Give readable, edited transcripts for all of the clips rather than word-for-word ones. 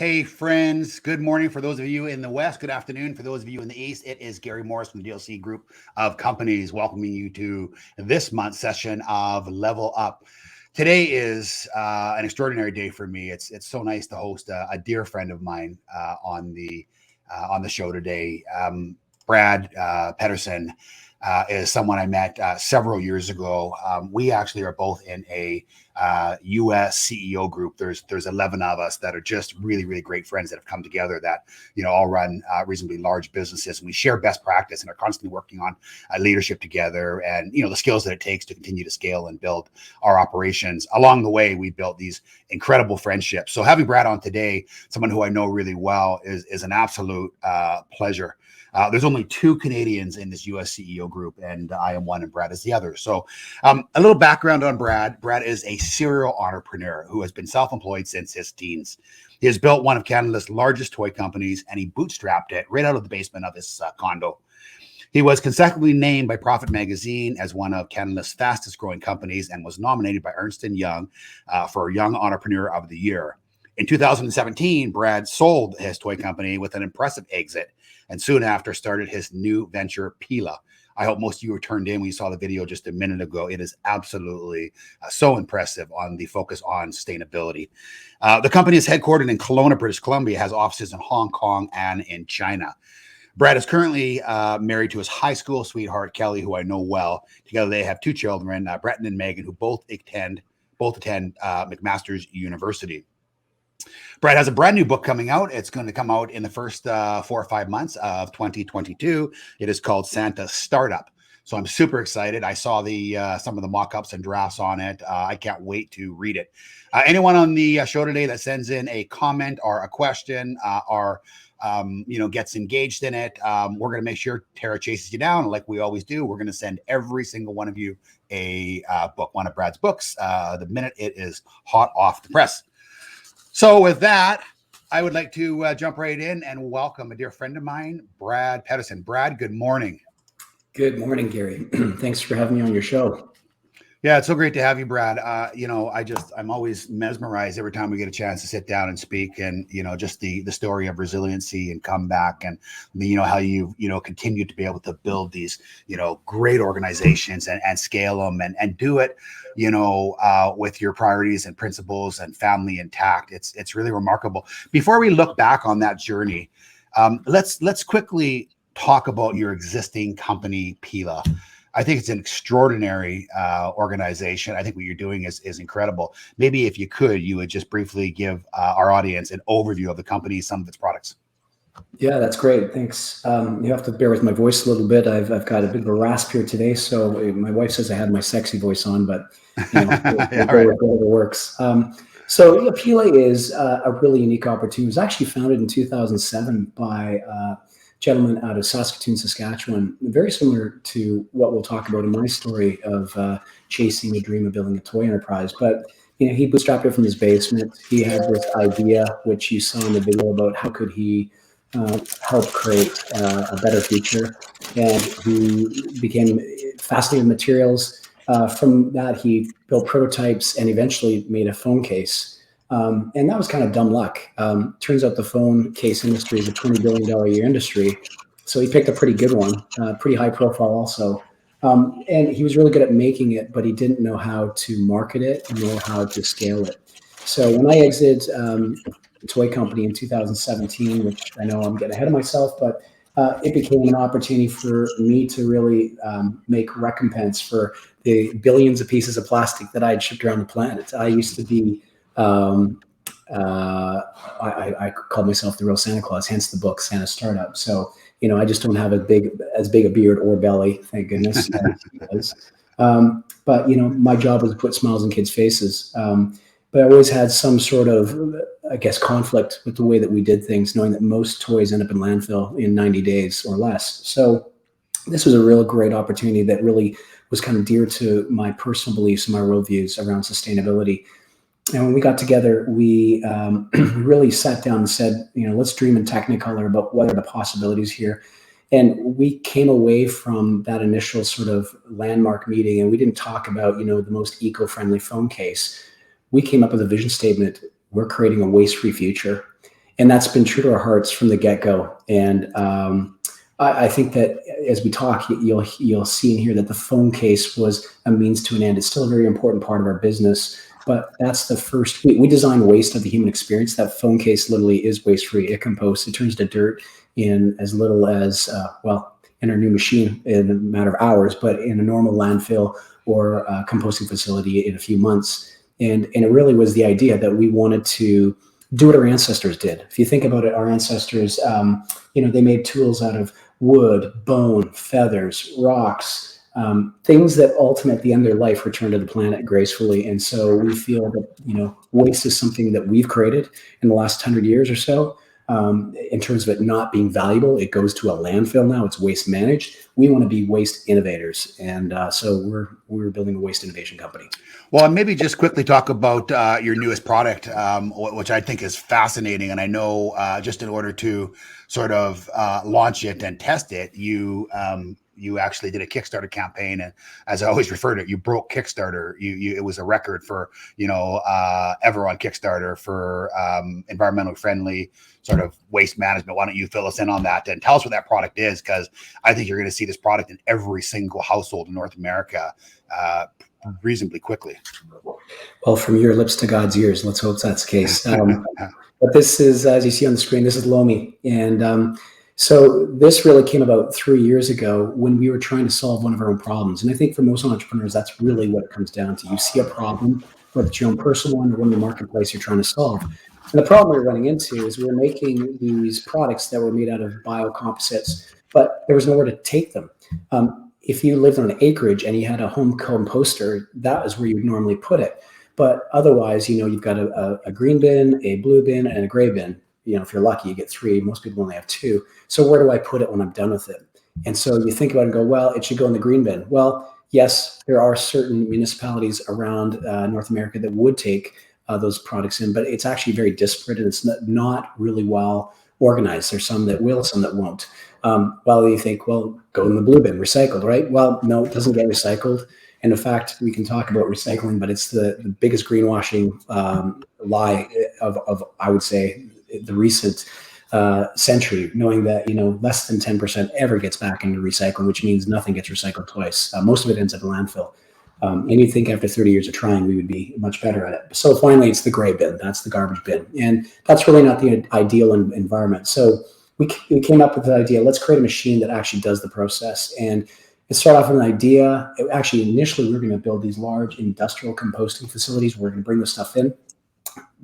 Hey, friends. Good morning for those of you in the West. Good afternoon for those of you in the East. It is Gary Morris from the DLC Group of Companies welcoming you to this month's session of Level Up. Today is an extraordinary day for me. It's so nice to host a dear friend of mine on the show today. Brad Pedersen is someone I met several years ago. We actually are both in a U.S. CEO group. There's 11 of us that are just really, really great friends that have come together that, all run reasonably large businesses. And we share best practice and are constantly working on leadership together and, the skills that it takes to continue to scale and build our operations. Along the way, we built these incredible friendships. So having Brad on today, someone who I know really well, is an absolute pleasure. There's only two Canadians in this U.S. CEO group, and I am one and Brad is the other. So a little background on Brad. Brad is a serial entrepreneur who has been self-employed since his teens. He has built one of Canada's largest toy companies, and he bootstrapped it right out of the basement of his condo. He was consecutively named by Profit Magazine as one of Canada's fastest growing companies and was nominated by Ernst & Young for Young Entrepreneur of the Year. In 2017, Brad sold his toy company with an impressive exit and soon after started his new venture, Pela. I hope most of you were turned in when you saw the video just a minute ago. It is absolutely so impressive on the focus on sustainability. The company is headquartered in Kelowna, British Columbia, has offices in Hong Kong and in China. Brad is currently married to his high school sweetheart, Kelly, who I know well. Together they have two children, Breton and Megan, who both attend McMaster's University. Brad has a brand new book coming out. It's going to come out in the first 4 or 5 months of 2022. It is called Santa Startup. So I'm super excited. I saw some of the mock-ups and drafts on it. I can't wait to read it. Anyone on the show today that sends in a comment or a question or gets engaged in it, we're going to make sure Tara chases you down like we always do. We're going to send every single one of you a book, one of Brad's books, the minute it is hot off the press. So with that, I would like to jump right in and welcome a dear friend of mine, Brad Pedersen. Brad, good morning. Good morning, Gary. Thanks for having me on your show. Yeah, it's so great to have you, Brad. I'm always mesmerized every time we get a chance to sit down and speak, and just the story of resiliency and comeback, and how you continue to be able to build these great organizations and scale them and do it with your priorities and principles and family intact. It's really remarkable. Before we look back on that journey, let's quickly talk about your existing company, Pela. I think it's an extraordinary organization. I think what you're doing is incredible. Maybe if you would just briefly give our audience an overview of the company, some of its products. Yeah, that's great. Thanks. You have to bear with my voice a little bit. I've got a bit of a rasp here today, so my wife says I had my sexy voice on, but we'll go with whatever works. So Pela is a really unique opportunity. It was actually founded in 2007 by gentleman out of Saskatoon, Saskatchewan, very similar to what we'll talk about in my story of chasing the dream of building a toy enterprise. But he bootstrapped it from his basement. He had this idea, which you saw in the video, about how could he help create a better future. And he became fascinated with materials. From that, he built prototypes and eventually made a phone case. And that was kind of dumb luck. Turns out the phone case industry is a $20 billion a year industry. So he picked a pretty good one, pretty high profile also. And he was really good at making it, but he didn't know how to market it nor how to scale it. So when I exited the toy company in 2017, which I know I'm getting ahead of myself, but it became an opportunity for me to really make recompense for the billions of pieces of plastic that I had shipped around the planet. I used to be I called myself the real Santa Claus, hence the book Santa Startup. So I just don't have as big a beard or belly, thank goodness. But my job was to put smiles on kids' faces. But I always had some sort of, conflict with the way that we did things, knowing that most toys end up in landfill in 90 days or less. So this was a real great opportunity that really was kind of dear to my personal beliefs and my worldviews around sustainability. And when we got together, we really sat down and said, let's dream in Technicolor about what are the possibilities here. And we came away from that initial sort of landmark meeting, and we didn't talk about, the most eco-friendly phone case. We came up with a vision statement. We're creating a waste-free future. And that's been true to our hearts from the get-go. And I think that as we talk, you'll see and hear that the phone case was a means to an end. It's still a very important part of our business, but that's the first. We design waste of the human experience. That phone case literally is waste-free. It composts. It turns to dirt in as little as, in our new machine in a matter of hours, but in a normal landfill or a composting facility in a few months. And it really was the idea that we wanted to do what our ancestors did. If you think about it, our ancestors, they made tools out of wood, bone, feathers, rocks, things that ultimately at the end of their life return to the planet gracefully. And so we feel that, waste is something that we've created in the last 100 years or so. In terms of it not being valuable, it goes to a landfill now. It's waste managed. We want to be waste innovators, and so we're building a waste innovation company. Well, and maybe just quickly talk about your newest product, which I think is fascinating. And I know just in order to sort of launch it and test it, you actually did a Kickstarter campaign, and as I always refer to it, you broke Kickstarter. It was a record for ever on Kickstarter for environmentally friendly sort of waste management. Why don't you fill us in on that and tell us what that product is? Because I think you're going to see this product in every single household in North America reasonably quickly. Well, from your lips to God's ears, let's hope that's the case. But this is, as you see on the screen, this is Lomi. And so this really came about 3 years ago when we were trying to solve one of our own problems. And I think for most entrepreneurs, that's really what it comes down to. You see a problem, whether it's your own personal one or one in the marketplace you're trying to solve. And the problem we were running into is we were making these products that were made out of biocomposites, but there was nowhere to take them. If you lived on an acreage and you had a home composter, that is where you would normally put it. But otherwise, you've got a green bin, a blue bin, and a gray bin. If you're lucky, you get 3. Most people only have 2. So where do I put it when I'm done with it? And so you think about it and go, well, it should go in the green bin. Well, yes, there are certain municipalities around North America that would take those products in, but it's actually very disparate and it's not really well organized. There's some that will, some that won't. Well, you think, well, go in the blue bin, recycled, right? Well, no, it doesn't get recycled. And in fact, we can talk about recycling, but it's the biggest greenwashing lie of, I would say, the recent century, knowing that, less than 10% ever gets back into recycling, which means nothing gets recycled twice. Most of it ends up in landfill. And you think after 30 years of trying, we would be much better at it. So finally, it's the gray bin. That's the garbage bin. And that's really not the ideal environment. So we came up with the idea, let's create a machine that actually does the process. And it started off with an idea. Initially, we were going to build these large industrial composting facilities. We're going to bring the stuff in,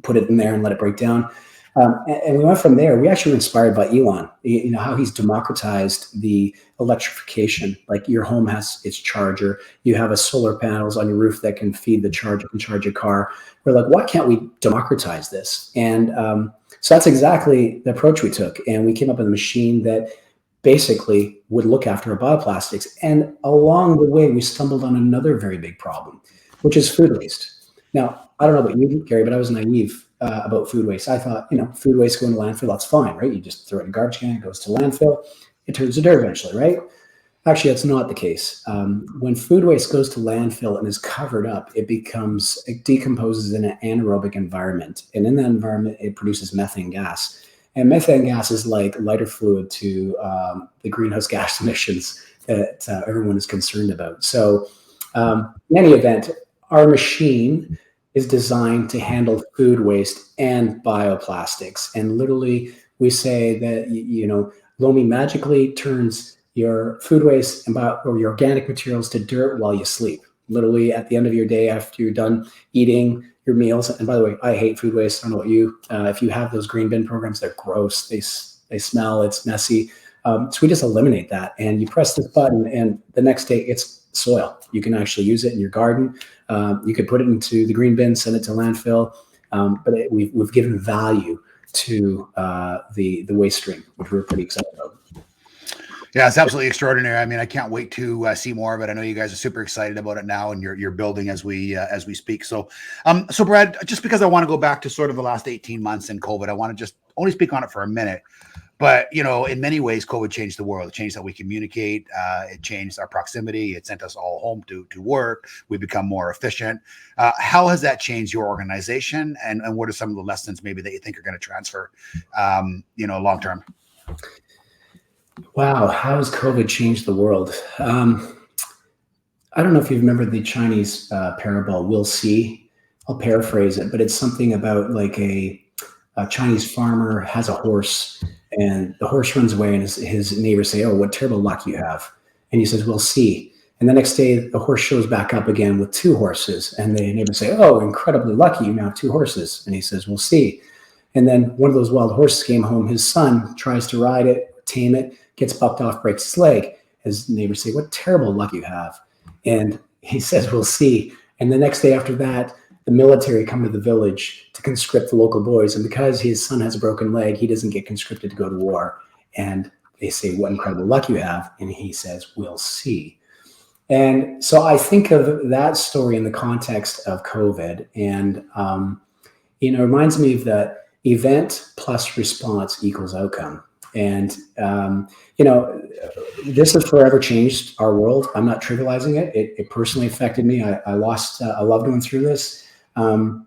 put it in there and let it break down. And we went from there. We actually were inspired by Elon, how he's democratized the electrification. Like your home has its charger. You have solar panels on your roof that can feed the charger and charge your car. We're like, why can't we democratize this? And so that's exactly the approach we took. And we came up with a machine that basically would look after our bioplastics. And along the way, we stumbled on another very big problem, which is food waste. Now, I don't know about you, Gary, but I was naive about food waste. I thought, food waste going to landfill, that's fine, right? You just throw it in a garbage can, it goes to landfill, it turns to dirt eventually, right? Actually, that's not the case. When food waste goes to landfill and is covered up, it decomposes in an anaerobic environment. And in that environment, it produces methane gas. And methane gas is like lighter fluid to the greenhouse gas emissions that everyone is concerned about. So in any event, our machine is designed to handle food waste and bioplastics. And literally, we say that, Lomi magically turns your food waste or your organic materials to dirt while you sleep. Literally, at the end of your day, after you're done eating your meals. And by the way, I hate food waste. I don't know about you. If you have those green bin programs, they're gross. They smell. It's messy. So we just eliminate that. And you press this button, and the next day, it's soil. You can actually use it in your garden. You could put it into the green bin, send it to landfill. But we've given value to the waste stream, which we're pretty excited about. Yeah, it's absolutely extraordinary. I mean, I can't wait to see more of it. I know you guys are super excited about it now, and you're building as we speak. So Brad, just because I want to go back to sort of the last 18 months in COVID, I want to just only speak on it for a minute. But, in many ways, COVID changed the world. It changed how we communicate. It changed our proximity. It sent us all home to work. We become more efficient. How has that changed your organization? And what are some of the lessons maybe that you think are going to transfer, long term? Wow. How has COVID changed the world? I don't know if you remember the Chinese parable, "We'll see." I'll paraphrase it, but it's something about like a Chinese farmer has a horse, and the horse runs away, and his neighbors say, "Oh, what terrible luck you have." And he says, "We'll see." And the next day, the horse shows back up again with two horses, and the neighbors say, "Oh, incredibly lucky, you now have two horses." And he says, "We'll see." And then one of those wild horses came home. His son tries to ride it, tame it, gets bucked off, breaks his leg. His neighbors say, "What terrible luck you have." And he says, "We'll see." And the next day after that, the military come to the village to conscript the local boys. And because his son has a broken leg, he doesn't get conscripted to go to war. And they say, "What incredible luck you have." And he says, "We'll see." And so I think of that story in the context of COVID. And, it reminds me of the event plus response equals outcome. And, this has forever changed our world. I'm not trivializing it. It personally affected me. I lost a loved one through this. And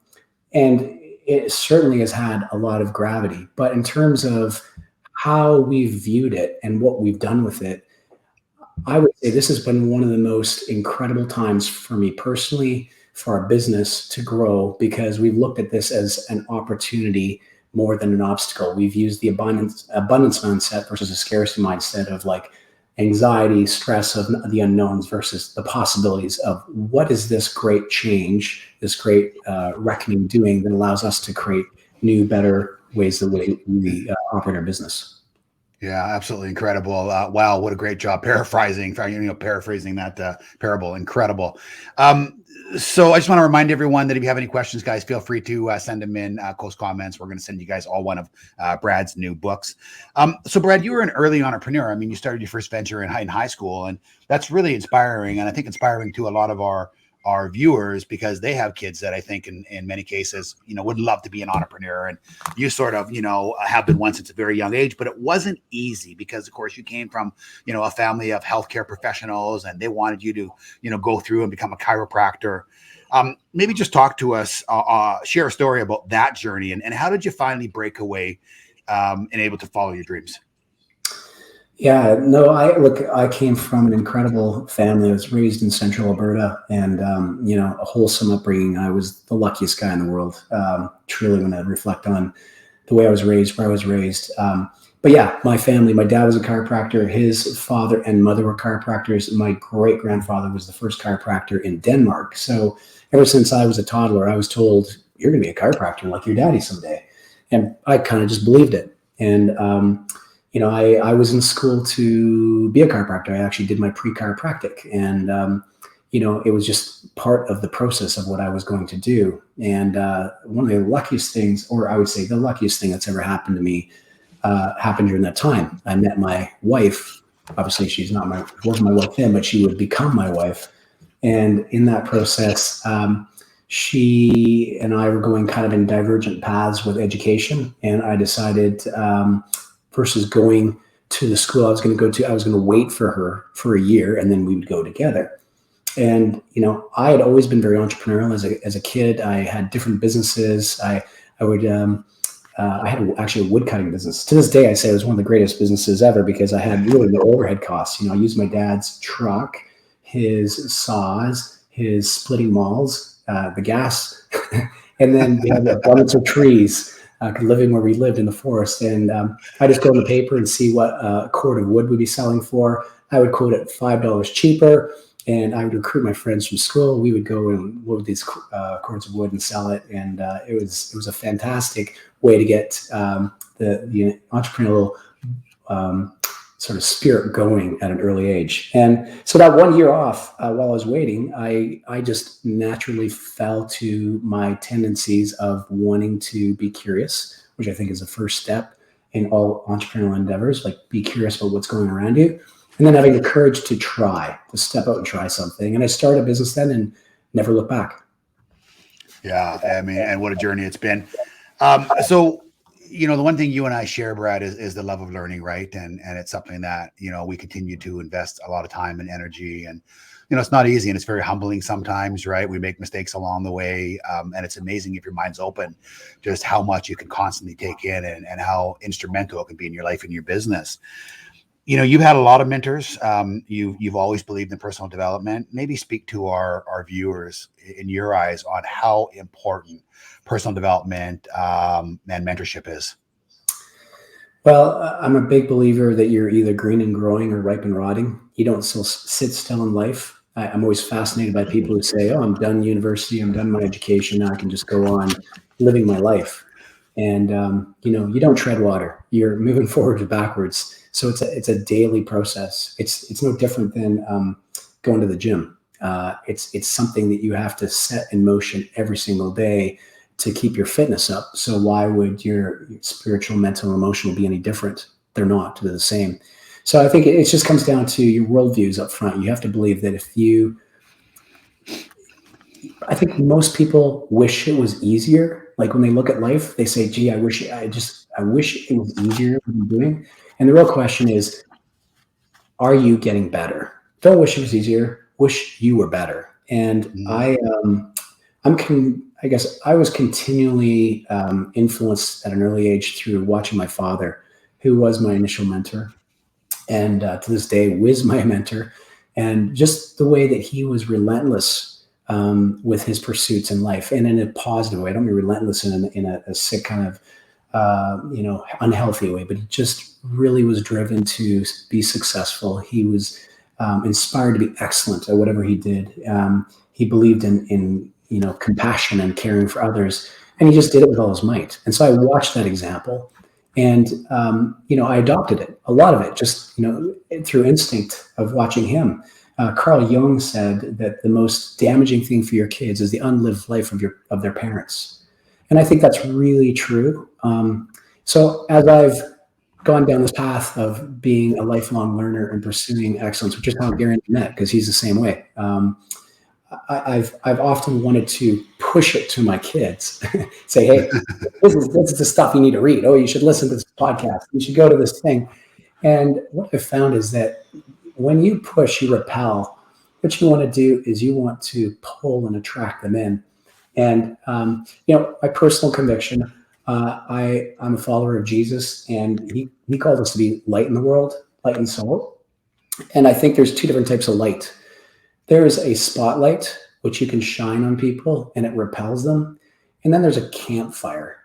it certainly has had a lot of gravity. But in terms of how we've viewed it and what we've done with it, I would say this has been one of the most incredible times for me personally, for our business to grow, because we've looked at this as an opportunity more than an obstacle. We've used the abundance mindset versus a scarcity mindset of like anxiety, stress of the unknowns versus the possibilities of what is this great change, this great reckoning doing that allows us to create new, better ways the way we operate our business. Yeah, absolutely incredible. Wow, what a great job paraphrasing that parable. Incredible. So I just want to remind everyone that if you have any questions, guys, feel free to send them in close comments. We're going to send you guys all one of Brad's new books. So Brad, you were an early entrepreneur. I mean, you started your first venture in high school, and that's really inspiring. And I think inspiring to a lot of our viewers, because they have kids that I think in many cases, would love to be an entrepreneur. And you sort of, have been one since a very young age, but it wasn't easy because of course you came from, a family of healthcare professionals, and they wanted you to, go through and become a chiropractor. Maybe just talk to us, share a story about that journey, and how did you finally break away and able to follow your dreams? Yeah, no, I came from an incredible family. I was raised in central Alberta, and, a wholesome upbringing. I was the luckiest guy in the world, truly, when I reflect on the way I was raised, where I was raised. But yeah, my family, my dad was a chiropractor. His father and mother were chiropractors. My great grandfather was the first chiropractor in Denmark. So ever since I was a toddler, I was told, "You're going to be a chiropractor like your daddy someday." And I kind of just believed it. And, I was in school to be a chiropractor. I actually did my pre-chiropractic, and it was just part of the process of what I was going to do. And one of the luckiest things, or I would say the luckiest thing that's ever happened to me, happened during that time. I met my wife. Obviously, wasn't my wife then, but she would become my wife. And in that process, she and I were going kind of in divergent paths with education, and I decided. Versus going to the school I was going to go to, I was going to wait for her for a year, and then we would go together. And, I had always been very entrepreneurial as a kid. I had different businesses. I had actually a wood cutting business. To this day, I say it was one of the greatest businesses ever because I had really no overhead costs. I used my dad's truck, his saws, his splitting mauls, the gas, and then we had abundance of trees. Living where we lived in the forest, and I just go in the paper and see what a cord of wood would be selling for. I would quote it $5 cheaper, and I would recruit my friends from school. We would go and load these cords of wood and sell it, and it was a fantastic way to get the entrepreneurial sort of spirit going at an early age. And so that 1 year off while I was waiting, I just naturally fell to my tendencies of wanting to be curious, which I think is the first step in all entrepreneurial endeavors. Like, be curious about what's going around you, and then having the courage to step out and try something. And I started a business then and never looked back. Yeah, I mean, and what a journey it's been. So the one thing you and I share, Brad, is the love of learning, right? And it's something that, we continue to invest a lot of time and energy, and, it's not easy, and it's very humbling sometimes, right? We make mistakes along the way. And it's amazing, if your mind's open, just how much you can constantly take in, and how instrumental it can be in your life and your business. You've had a lot of mentors. You've always believed in personal development. Maybe speak to our viewers, in your eyes, on how important personal development and mentorship is. Well, I'm a big believer that you're either green and growing or ripe and rotting. You don't sit still in life. I'm always fascinated by people who say, "Oh, I'm done university. I'm done my education. Now I can just go on living my life." And you don't tread water. You're moving forward or backwards. So it's a daily process. It's no different than going to the gym. It's something that you have to set in motion every single day to keep your fitness up. So why would your spiritual, mental, and emotional be any different? They're not. They're the same. So I think it just comes down to your worldviews up front. You have to believe that I think most people wish it was easier. Like when they look at life, they say, "Gee, I wish it was easier what I'm doing." And the real question is, are you getting better? Don't wish it was easier. Wish you were better. And I guess I was continually influenced at an early age through watching my father, who was my initial mentor, and to this day was my mentor. And just the way that he was relentless with his pursuits in life, and in a positive way. I don't mean relentless in a sick kind of unhealthy way, but he just really was driven to be successful. He was inspired to be excellent at whatever he did. He believed in compassion and caring for others, and he just did it with all his might. And so I watched that example, and I adopted it, a lot of it, just through instinct of watching him. Carl Jung said that the most damaging thing for your kids is the unlived life of their parents. And I think that's really true. So as I've gone down this path of being a lifelong learner and pursuing excellence, which is how Gary and I met, because he's the same way. I've often wanted to push it to my kids, say, "Hey, this is the stuff you need to read. Oh, you should listen to this podcast. You should go to this thing." And what I've found is that when you push, you repel. What you want to do is you want to pull and attract them in. And my personal conviction, I'm a follower of Jesus, and he called us to be light in the world, light and salt. And I think there's two different types of light. There is a spotlight, which you can shine on people and it repels them. And then there's a campfire,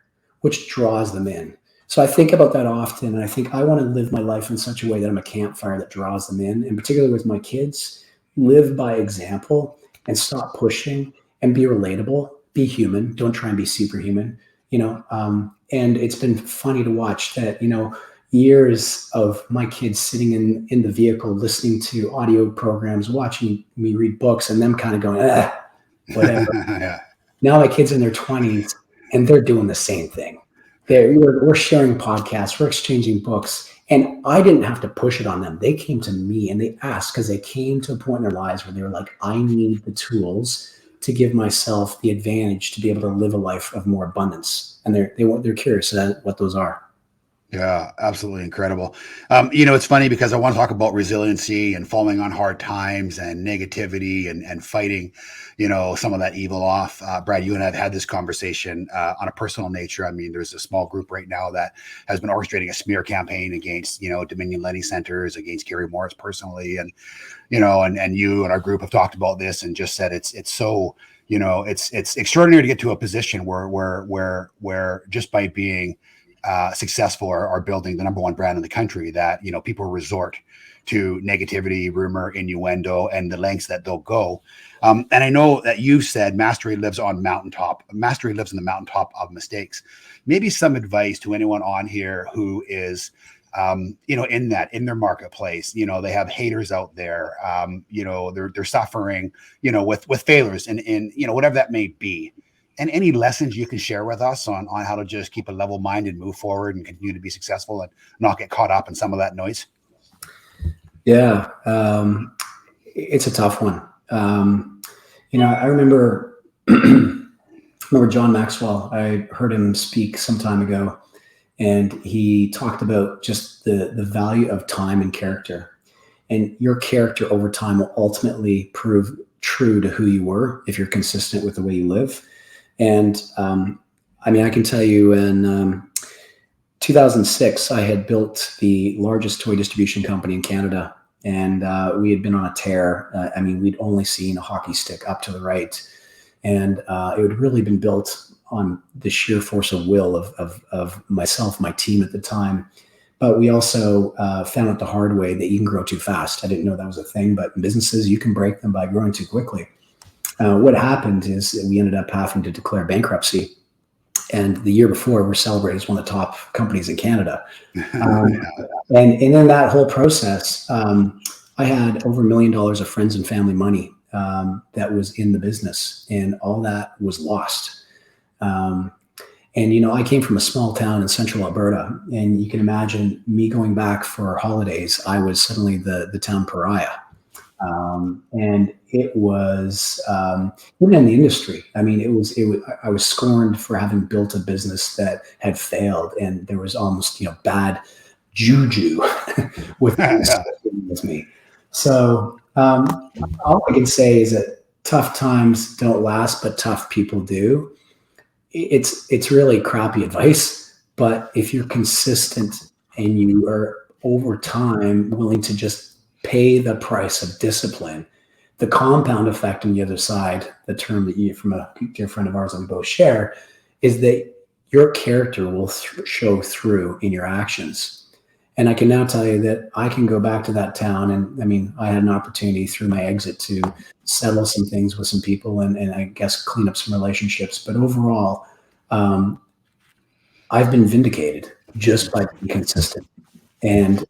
which draws them in. So I think about that often, and I think I want to live my life in such a way that I'm a campfire that draws them in. And particularly with my kids, live by example and stop pushing and be relatable, be human. Don't try and be superhuman, and it's been funny to watch that, years of my kids sitting in the vehicle, listening to audio programs, watching me read books, and them kind of going, whatever. Yeah. Now my kids in their 20s, and they're doing the same thing. We're sharing podcasts, we're exchanging books, and I didn't have to push it on them. They came to me and they asked, because they came to a point in their lives where they were like, I need the tools to give myself the advantage to be able to live a life of more abundance. And they're curious about what those are. Yeah, absolutely incredible. It's funny because I want to talk about resiliency and falling on hard times and negativity and fighting, some of that evil off. Brad, you and I have had this conversation on a personal nature. I mean, there's a small group right now that has been orchestrating a smear campaign against, Dominion Lending Centers, against Gary Morris personally. And, and you and our group have talked about this and just said it's so, it's extraordinary to get to a position where just by being successful or building the number one brand in the country, that people resort to negativity, rumor, innuendo, and the lengths that they'll go. And I know that you said mastery lives on mountaintop. Mastery lives in the mountaintop of mistakes. Maybe some advice to anyone on here who is in their marketplace. They have haters out there. They're suffering with failures and whatever that may be. And any lessons you can share with us on how to just keep a level mind and move forward and continue to be successful and not get caught up in some of that noise? Yeah, it's a tough one. I remember John Maxwell. I heard him speak some time ago, And he talked about just the value of time and character. And your character over time will ultimately prove true to who you were if you're consistent with the way you live. And I mean, I can tell you in 2006, I had built the largest toy distribution company in Canada. And we had been on a tear. I mean, we'd only seen a hockey stick up to the right. And it had really been built on the sheer force of will of myself, my team at the time. But we also found out the hard way that you can grow too fast. I didn't know that was a thing, but in businesses, you can break them by growing too quickly. What happened is we ended up having to declare bankruptcy. And the year before, we're celebrated as one of the top companies in Canada. And in that whole process, I had over $1 million of friends and family money that was in the business, and all that was lost. And, you know, I came from a small town in central Alberta, and you can imagine me going back for holidays. I was suddenly the town pariah. And it was, even in the industry, I mean, I was scorned for having built a business that had failed, and there was almost, you know, bad juju with me. So, all I can say is that tough times don't last, but tough people do. It's really crappy advice, but if you're consistent and you are over time willing to just pay the price of discipline, the compound effect on the other side, the term that you from a dear friend of ours that we both share, is that your character will show through in your actions. And I can now tell you that I can go back to that town. And I mean, I had an opportunity through my exit to settle some things with some people and I guess clean up some relationships. But overall, I've been vindicated just by being consistent. And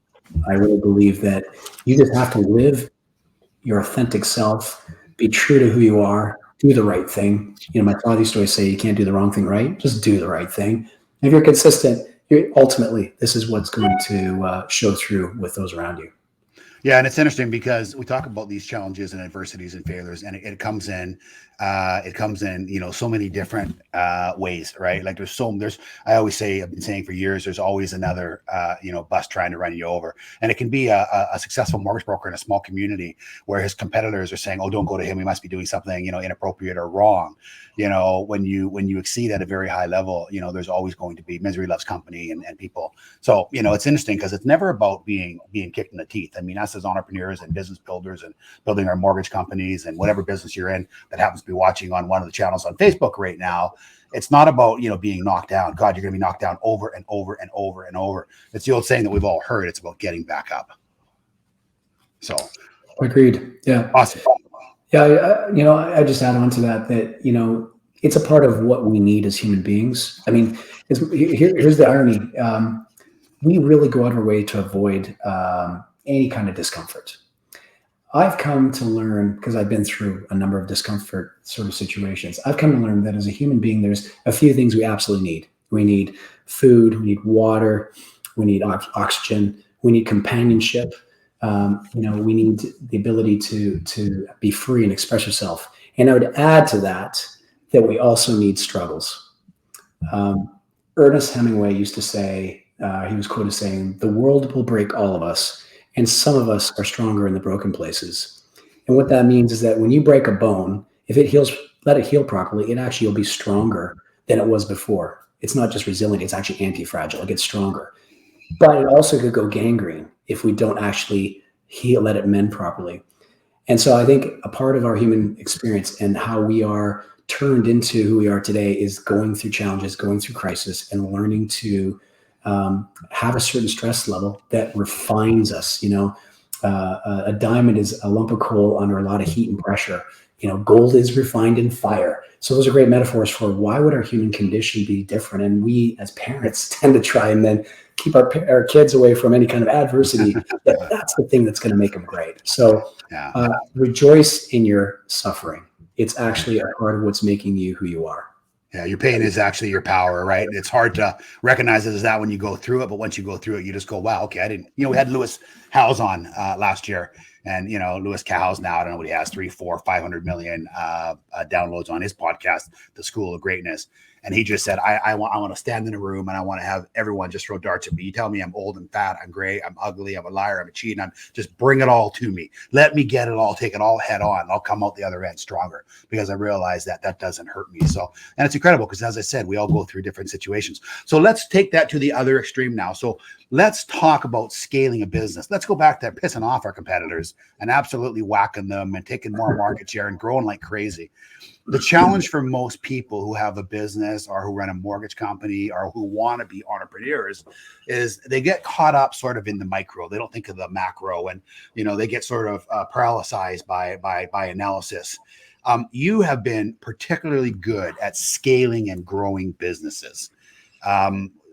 I really believe that you just have to live your authentic self, be true to who you are, do the right thing. You know, my father used to always say, you can't do the wrong thing right, just do the right thing. If you're consistent, ultimately, this is what's going to show through with those around you. Yeah, and it's interesting because we talk about these challenges and adversities and failures, and it comes in, you know, so many different ways, right? Like I always say, I've been saying for years, there's always another, you know, bus trying to run you over, and it can be a successful mortgage broker in a small community where his competitors are saying, "Oh, don't go to him. We must be doing something, you know, inappropriate or wrong." You know, when you exceed at a very high level, you know, there's always going to be misery loves company and people. So, you know, it's interesting because it's never about being kicked in the teeth. I mean, us as entrepreneurs and business builders and building our mortgage companies and whatever business you're in that happens to be watching on one of the channels on Facebook right now, it's not about, you know, being knocked down. God, you're going to be knocked down over and over and over and over. It's the old saying that we've all heard. It's about getting back up. So, agreed. Yeah. Awesome. Yeah, you know, I just add on to that, you know, it's a part of what we need as human beings. I mean, here's the irony. We really go out of our way to avoid any kind of discomfort. I've come to learn, because I've been through a number of discomfort sort of situations, I've come to learn that as a human being, there's a few things we absolutely need. We need food, we need water, we need oxygen, we need companionship. You know, we need the ability to be free and express yourself. And I would add to that we also need struggles. Ernest Hemingway used to say, he was quoted saying, "The world will break all of us, and some of us are stronger in the broken places." And what that means is that when you break a bone, if it heals, let it heal properly, it actually will be stronger than it was before. It's not just resilient, it's actually anti-fragile. It gets stronger. But it also could go gangrene if we don't actually let it mend properly. And so I think a part of our human experience and how we are turned into who we are today is going through challenges, going through crisis, and learning to have a certain stress level that refines us. You know, a diamond is a lump of coal under a lot of heat and pressure. You know, gold is refined in fire. So those are great metaphors for why would our human condition be different? And we as parents tend to try and then keep our kids away from any kind of adversity. That's the thing that's going to make them great. So rejoice in your suffering. It's actually a part of what's making you who you are. Yeah, your pain is actually your power, right? It's hard to recognize it as that when you go through it, but once you go through it, you just go, wow, okay, I didn't, you know, we had Lewis Howes on last year, and, you know, Lewis Howes now, I don't know what he has, 300, 400, 500 million downloads on his podcast, The School of Greatness. And he just said, I want to stand in a room and I want to have everyone just throw darts at me. You tell me I'm old and fat, I'm gray, I'm ugly, I'm a liar, I'm a cheat. I'm just bring it all to me. Let me get it all, take it all head on. I'll come out the other end stronger because I realize that that doesn't hurt me. So, and it's incredible because as I said, we all go through different situations. So let's take that to the other extreme now. So let's talk about scaling a business. Let's go back to pissing off our competitors and absolutely whacking them and taking more market share and growing like crazy. The challenge for most people who have a business or who run a mortgage company or who want to be entrepreneurs is they get caught up sort of in the micro. They don't think of the macro, and they get sort of paralyzed by analysis. You have been particularly good at scaling and growing businesses.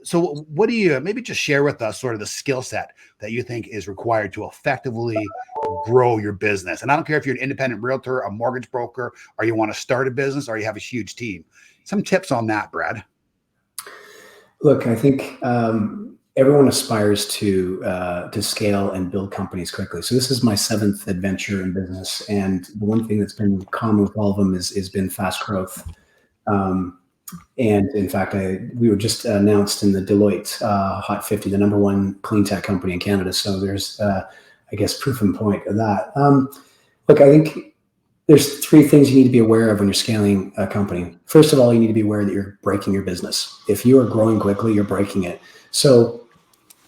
So what do you maybe just share with us sort of the skill set that you think is required to effectively grow your business? And I don't care if you're an independent realtor, a mortgage broker, or you want to start a business or you have a huge team. Some tips on that, Brad. Look, I think everyone aspires to scale and build companies quickly. So this is my 7th adventure in business. And the one thing that's been common with all of them is been fast growth. And in fact, we were just announced in the Deloitte Hot 50, the #1 clean tech company in Canada. So there's, I guess, proof and point of that. Look, I think there's 3 things you need to be aware of when you're scaling a company. First of all, you need to be aware that you're breaking your business. If you are growing quickly, you're breaking it. So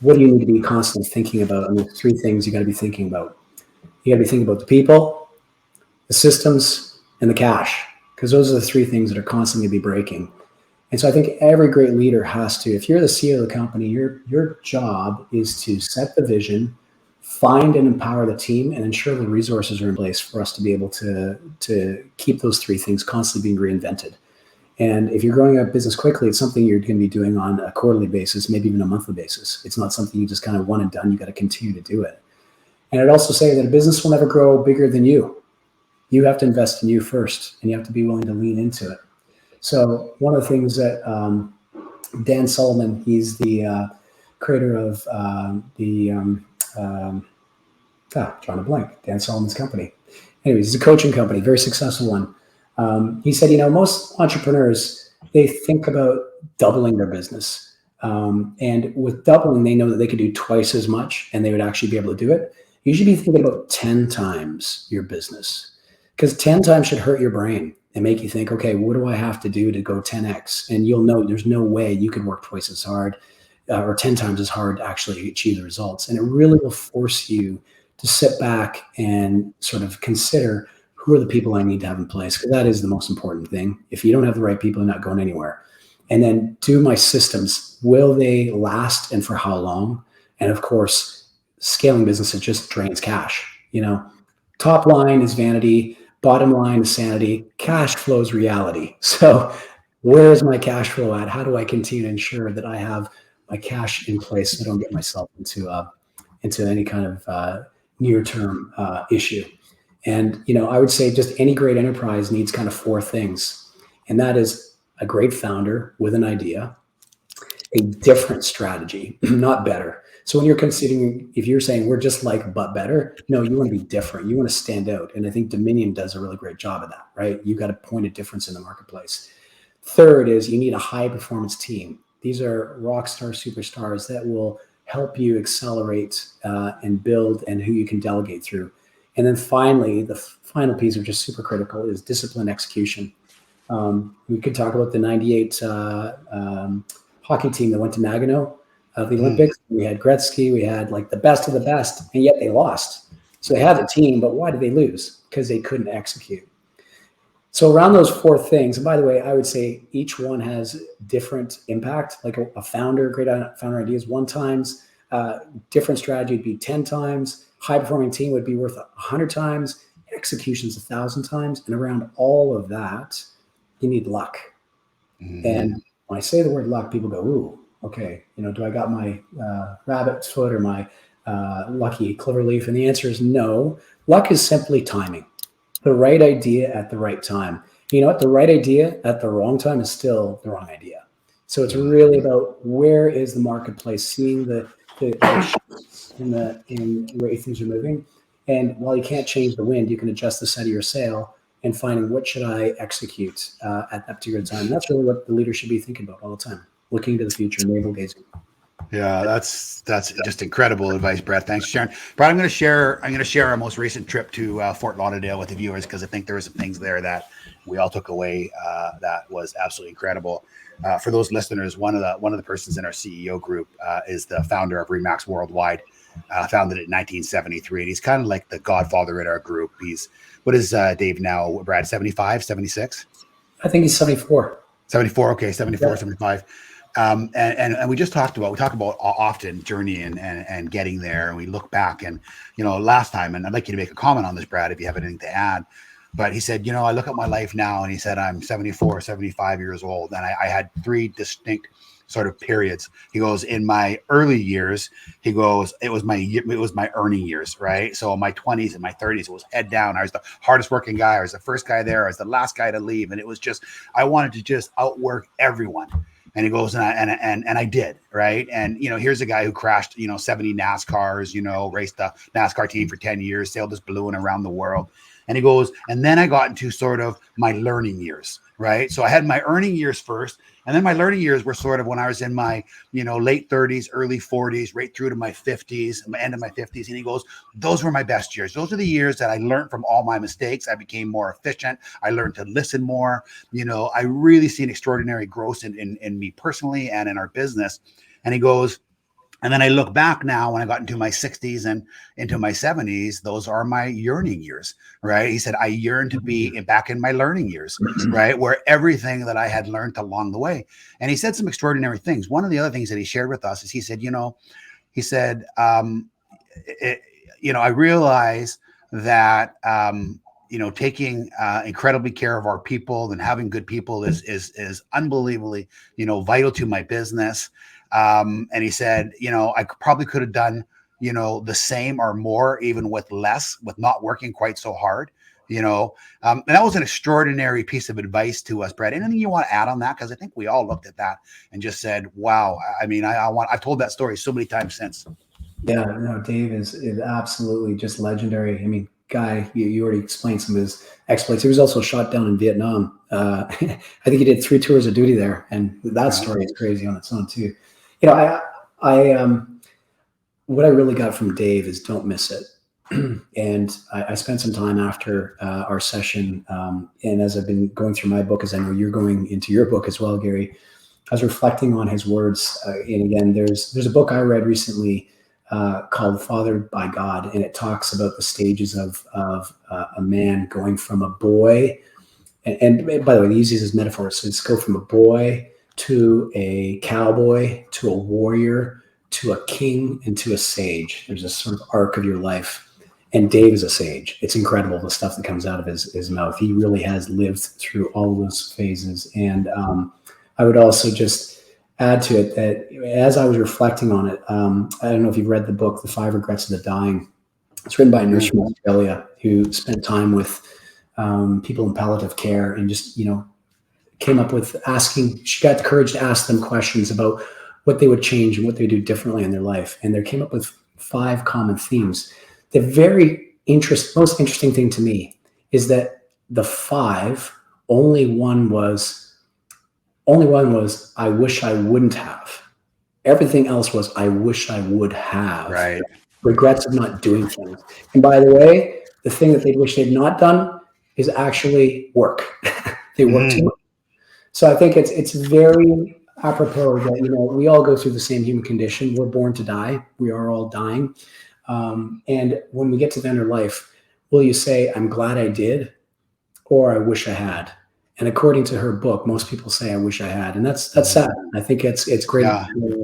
what do you need to be constantly thinking about? And there's 3 things you got to be thinking about. You got to be thinking about the people, the systems, and the cash, because those are the 3 things that are constantly be breaking. And so I think every great leader has to, if you're the CEO of the company, your job is to set the vision, find and empower the team, and ensure the resources are in place for us to be able to keep those 3 things constantly being reinvented. And if you're growing a business quickly, it's something you're going to be doing on a quarterly basis, maybe even a monthly basis. It's not something you just kind of one and done. You got to continue to do it. And I'd also say that a business will never grow bigger than you. You have to invest in you first, and you have to be willing to lean into it. So one of the things that Dan Sullivan, he's the creator of drawing a blank, Dan Sullivan's company. Anyways, it's a coaching company, very successful one. He said, most entrepreneurs, they think about doubling their business. And with doubling, they know that they could do twice as much and they would actually be able to do it. You should be thinking about 10 times your business, because 10 times should hurt your brain and make you think, okay, what do I have to do to go 10x? And you'll know there's no way you can work twice as hard or 10 times as hard to actually achieve the results. And it really will force you to sit back and sort of consider, who are the people I need to have in place? Because that is the most important thing. If you don't have the right people, you're not going anywhere. And then, do my systems, will they last and for how long? And of course, scaling business, it just drains cash. Top line is vanity, bottom line is sanity, cash flow is reality. So where is my cash flow at? How do I continue to ensure that I have my cash in place so I don't get myself into any kind of near-term issue? And, I would say just any great enterprise needs kind of 4 things. And that is a great founder with an idea, a different strategy, not better. So when you're considering, if you're saying we're just like, but better, no, you want to be different. You want to stand out. And I think Dominion does a really great job of that, right? You got to point a difference in the marketplace. Third is you need a high performance team. These are rock star superstars that will help you accelerate and build, and who you can delegate through. And then finally, the final piece, which is super critical, is discipline execution. We could talk about the 98 hockey team that went to Nagano, the Olympics. We had Gretzky, we had like the best of the best, and yet they lost. So they had the team, but why did they lose? Because they couldn't execute. So around those 4 things, and by the way, I would say each one has different impact. Like a founder, great founder idea is 1 times, different strategy would be 10 times, high performing team would be worth 100 times, executions 1,000 times. And around all of that, you need luck. Mm-hmm. And when I say the word luck, people go, ooh, okay, do I got my rabbit's foot or my lucky clover leaf? And the answer is no. Luck is simply timing. The right idea at the right time. You know what? The right idea at the wrong time is still the wrong idea. So it's really about, where is the marketplace, seeing the shifts in where things are moving. And while you can't change the wind, you can adjust the set of your sail and finding what should I execute at that particular time. And that's really what the leader should be thinking about all the time, looking into the future, navel gazing. Yeah, that's just incredible advice, Brad. Thanks for sharing. Brad, I'm going to share our most recent trip to Fort Lauderdale with the viewers, because I think there were some things there that we all took away that was absolutely incredible. For those listeners, one of the persons in our CEO group is the founder of Remax Worldwide, founded in 1973, and he's kind of like the godfather in our group. What is Dave now, Brad? 75, 76? I think he's 74. 74. Okay, 74, Yeah. 75. And we talk about often journey and getting there, and we look back, and last time, and I'd like you to make a comment on this, Brad, if you have anything to add. But he said, I look at my life now, and he said, I'm 74, 75 years old, and I had three distinct sort of periods. He goes, in my early years, he goes, it was my earning years, right? So in my 20s and my 30s, it was head down. I was the hardest working guy. I was the first guy there. I was the last guy to leave, and it was just, I wanted to just outwork everyone. And he goes, and I did, right? And here's a guy who crashed 70 NASCARs, raced the NASCAR team for 10 years, sailed this balloon around the world. And he goes, and then I got into sort of my learning years, right? So I had my earning years first, and then my learning years were sort of when I was in my late 30s, early 40s, right through to my 50s, my end of my 50s. And he goes, those were my best years. Those are the years that I learned from all my mistakes. I became more efficient. I learned to listen more. I really see an extraordinary growth in me personally and in our business. And he goes, and then I look back now when I got into my 60s and into my 70s, those are my yearning years, right? He said, I yearn to be back in my learning years, right? Where everything that I had learned along the way. And he said some extraordinary things. One of the other things that he shared with us is he said, I realize that, taking incredibly care of our people and having good people is unbelievably, vital to my business. And he said, I probably could have done, the same or more, even with less, with not working quite so hard, and that was an extraordinary piece of advice to us, Brad. Anything you want to add on that? Because I think we all looked at that and just said, wow. I mean, I've told that story so many times since. Yeah, no, Dave is absolutely just legendary. I mean, guy, you already explained some of his exploits. He was also shot down in Vietnam. I think he did 3 tours of duty there, and that story is crazy on its own too. What I really got from Dave is don't miss it. And I spent some time after our session, and as I've been going through my book, as I know you're going into your book as well, Gary, I was reflecting on his words. And again, there's a book I read recently called Fathered by God, and it talks about the stages of a man going from a boy, and by the way, he uses his metaphor. So it's go from a boy to a cowboy to a warrior to a king and to a sage. There's a sort of arc of your life, and Dave is a sage. It's incredible the stuff that comes out of his mouth. He really has lived through all of those phases. And I would also just add to it that as I was reflecting on it, I don't know if you've read the book, The 5 Regrets of the Dying. It's written by a nurse from Australia who spent time with people in palliative care and just, came up with she got the courage to ask them questions about what they would change and what they would do differently in their life. And they came up with 5 common themes. The most interesting thing to me is that the 5, only one was, I wish I wouldn't have. Everything else was, I wish I would have. Right. Regrets of not doing things. And by the way, the thing that they wish they'd not done is actually work. They work too much. So I think it's very apropos that, we all go through the same human condition. We're born to die. We are all dying. And when we get to the end of life, will you say, I'm glad I did, or I wish I had? And according to her book, most people say, I wish I had. And that's sad. I think it's great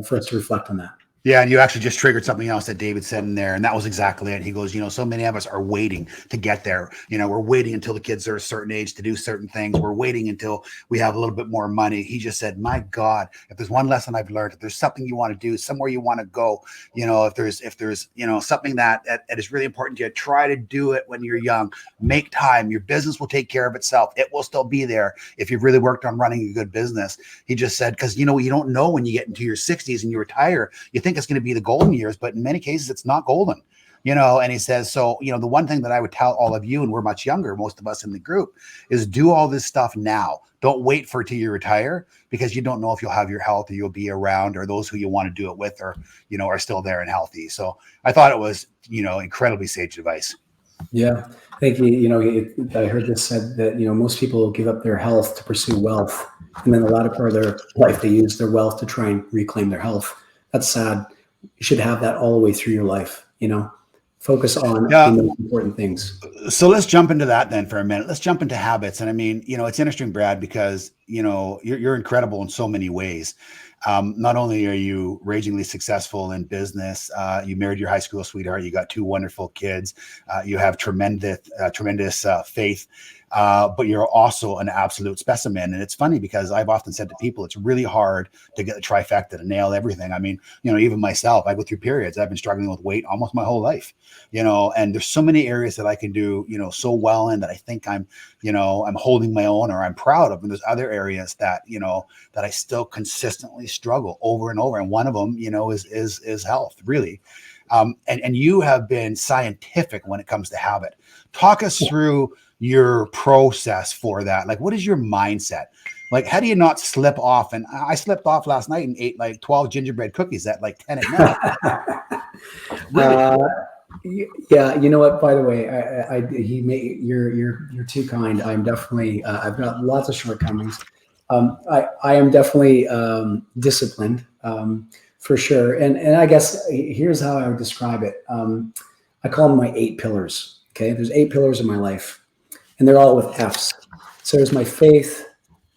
for us to reflect on that. Yeah, and you actually just triggered something else that David said in there, and that was exactly it. He goes, so many of us are waiting to get there. We're waiting until the kids are a certain age to do certain things. We're waiting until we have a little bit more money. He just said, my God, if there's one lesson I've learned, if there's something you want to do, somewhere you want to go, if there's something that is really important to you, try to do it when you're young. Make time. Your business will take care of itself. It will still be there if you've really worked on running a good business. He just said, because you don't know when you get into your 60s and you retire, you think it's going to be the golden years, but in many cases it's not golden. And he says, so, the one thing that I would tell all of you, and we're much younger, most of us in the group, is do all this stuff now. Don't wait for till you retire, because you don't know if you'll have your health or you'll be around, or those who you want to do it with are still there and healthy. So I thought it was, incredibly sage advice. Yeah. I think, I heard this said that, most people give up their health to pursue wealth. And then a lot of part of their life, they use their wealth to try and reclaim their health. That's sad. You should have that all the way through your life, focus on the most important things. So let's jump into that then for a minute. Let's jump into habits. And I mean, it's interesting, Brad, because, you're incredible in so many ways. Not only are you ragingly successful in business, you married your high school sweetheart, you got 2 wonderful kids, you have tremendous faith, but you're also an absolute specimen. And it's funny because I've often said to people, it's really hard to get the trifecta to nail everything. I mean, even myself, I go through periods. I've been struggling with weight almost my whole life, and there's so many areas that I can do, so well in that I think I'm holding my own or I'm proud of. And there's other areas that, that I still consistently struggle over and over. And one of them, is health, really. And you have been scientific when it comes to habit. Talk us through your process for that. Like, what is your mindset? Like, how do you not slip off? And I slipped off last night and ate like 12 gingerbread cookies at like 10 at night. Really? Yeah. You know what, by the way, you're too kind. I'm definitely, I've got lots of shortcomings. I am definitely disciplined, for sure. And I guess here's how I would describe it. I call them my 8 pillars. Okay. There's 8 pillars in my life, and they're all with F's. So there's my faith,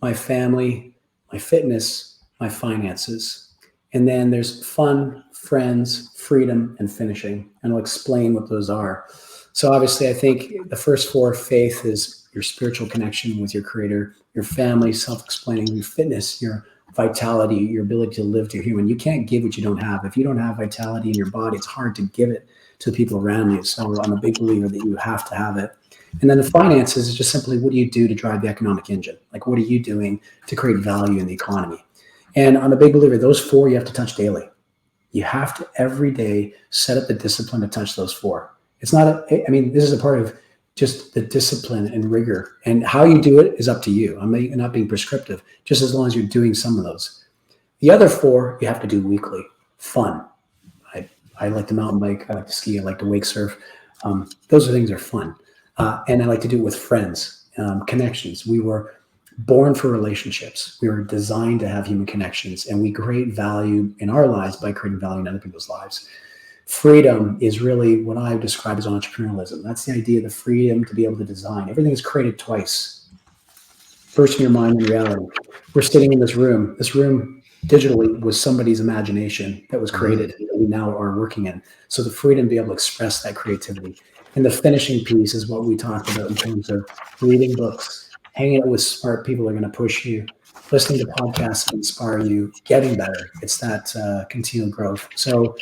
my family, my fitness, my finances. And then there's fun, friends, freedom, and finishing. And I'll explain what those are. So obviously, I think the first 4, faith, is your spiritual connection with your creator, your family, self-explaining, your fitness, your vitality, your ability to live to human. You can't give what you don't have. If you don't have vitality in your body, it's hard to give it to the people around you. So I'm a big believer that you have to have it. And then the finances is just simply, what do you do to drive the economic engine? Like, what are you doing to create value in the economy? And I'm a big believer, those 4 you have to touch daily. You have to every day set up the discipline to touch those 4. It's not, this is a part of just the discipline and rigor, and how you do it is up to you. I'm not being prescriptive, just as long as you're doing some of those. The other 4 you have to do weekly. Fun. I like to mountain bike. I like to ski. I like to wake surf. Those are things that are fun. And I like to do it with friends, connections. We were born for relationships. We were designed to have human connections, and we create value in our lives by creating value in other people's lives. Freedom is really what I describe as entrepreneurialism. That's the idea of the freedom to be able to design. Everything is created twice. First in your mind and reality. We're sitting in this room. This room digitally was somebody's imagination that was created that we now are working in. So the freedom to be able to express that creativity. And the finishing piece is what we talked about in terms of reading books, hanging out with smart people that are going to push you, listening to podcasts that inspire you, getting better. It's that continual growth. So